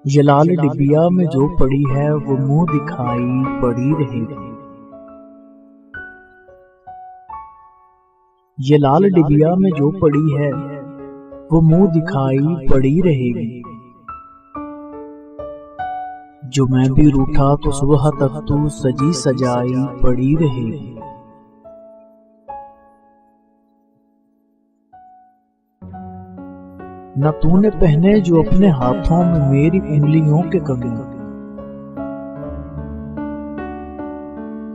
ये लाल डिबिया में जो पड़ी है वो मुंह दिखाई पड़ी रहेगी। ये लाल डिबिया में जो पड़ी है वो मुंह दिखाई पड़ी रहेगी। जो मैं भी रूठा तो सुबह तक तू सजी सजाई पड़ी रहेगी। न तूने पहने जो अपने हाथों में मेरी उंगलियों के कंगन,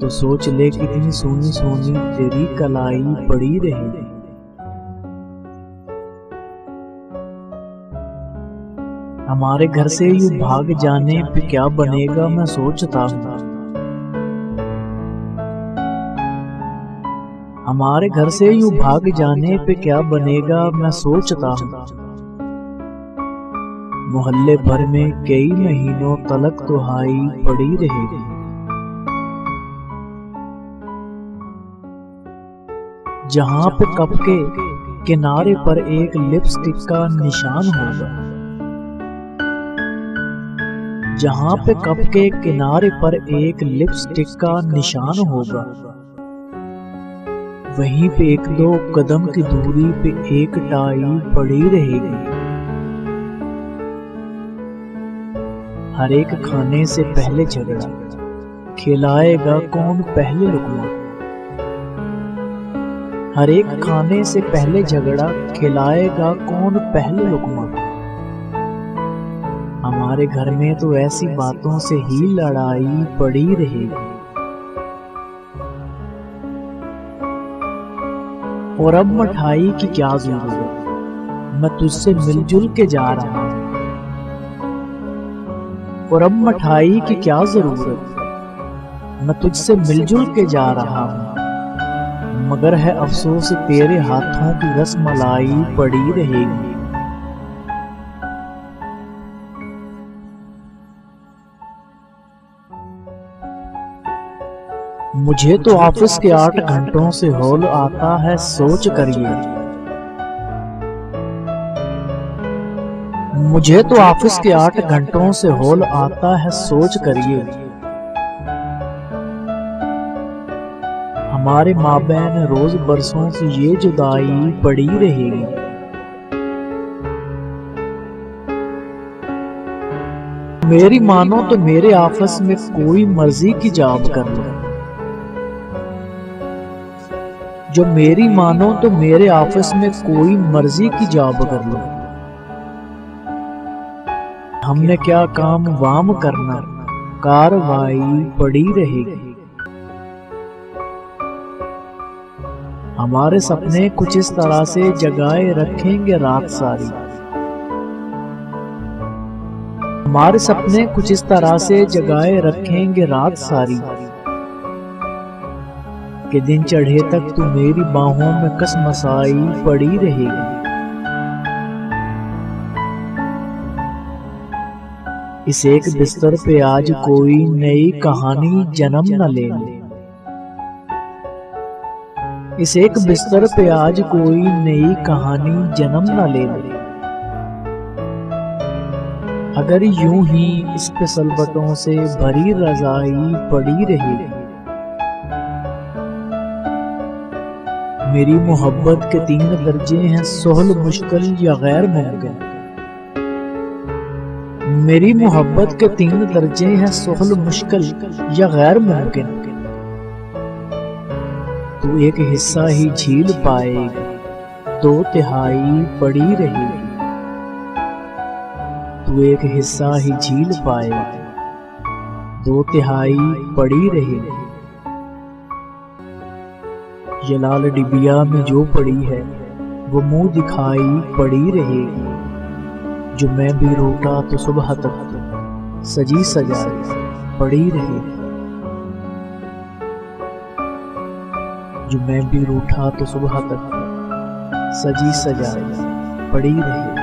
तो सोच ले कितनी सोनी सोनी तेरी कलाई पड़ी रहेगी। हमारे घर से यूं भाग जाने पे क्या बनेगा मैं सोचता हूँ। हमारे घर से यूं भाग जाने पे क्या बनेगा मैं सोचता हूँ। मोहल्ले भर में कई महीनों तलक तुहाई पड़ी रहेगी। जहां पे कप के किनारे पर एक लिपस्टिक का निशान होगा, जहां पे कप के किनारे पर एक लिपस्टिक का निशान होगा, वहीं पे एक दो कदम की दूरी पे एक टाई पड़ी रहेगी। हर एक खाने से पहले झगड़ा, खिलाएगा कौन पहले लुकमा। हर एक खाने से पहले झगड़ा, खिलाएगा कौन पहले लुकमा। हमारे घर में तो ऐसी बातों से ही लड़ाई पड़ी रहेगी। और अब मिठाई की क्या जरूरत, मैं तुझसे मिलजुल के जा रहा हूँ। और अब मिठाई की क्या जरूरत, मैं तुझसे मिलजुल के जा रहा हूँ। मगर है अफसोस तेरे हाथों की रसमलाई पड़ी रहेगी। मुझे तो ऑफिस के 8 घंटों से हॉल आता है सोच करिए। मुझे तो ऑफिस के 8 घंटों से हॉल आता है सोच करिए। हमारे माबैन रोज बरसों की ये जुदाई पड़ी रहेगी। मेरी मानो तो मेरे ऑफिस में कोई मर्जी की जॉब कर लो। जो मेरी मानो तो मेरे ऑफिस में कोई मर्जी की जॉब कर लो। हमने क्या काम वाम करना, कार्रवाई पड़ी रहेगी। हमारे सपने कुछ इस तरह से जगाए रखेंगे रात सारी। हमारे सपने कुछ इस तरह से जगाए रखेंगे रात सारी, कि दिन चढ़े तक तू मेरी बाहों में कसमसाई पड़ी रहेगी। इस एक बिस्तर पे आज कोई नई कहानी जन्म न ले। इस एक बिस्तर पे आज कोई नई कहानी जन्म न ले। अगर यूं ही इस पे सलबटों से भरी रजाई पड़ी रहेगी। मेरी मोहब्बत के 3 दर्जे हैं, सोहल, मुश्किल या गैर मुमकिन। मेरी मोहब्बत के 3 दर्जे हैं, सोहल, मुश्किल या गैर मुमकिन। तू एक हिस्सा ही झील पाएगी, 2 तिहाई पड़ी रहेगी। तू एक हिस्सा ही झील पाएगी, 2 तिहाई पड़ी रहेगी। ये लाल डिबिया में जो पड़ी है वो मुंह दिखाई पड़ी रहेगी। जो मैं भी रूठा तो सुबह तक सजी सजाई पड़ी रहेगी। जो मैं भी रूठा तो सुबह तक सजी सजाई पड़ी रहेगी।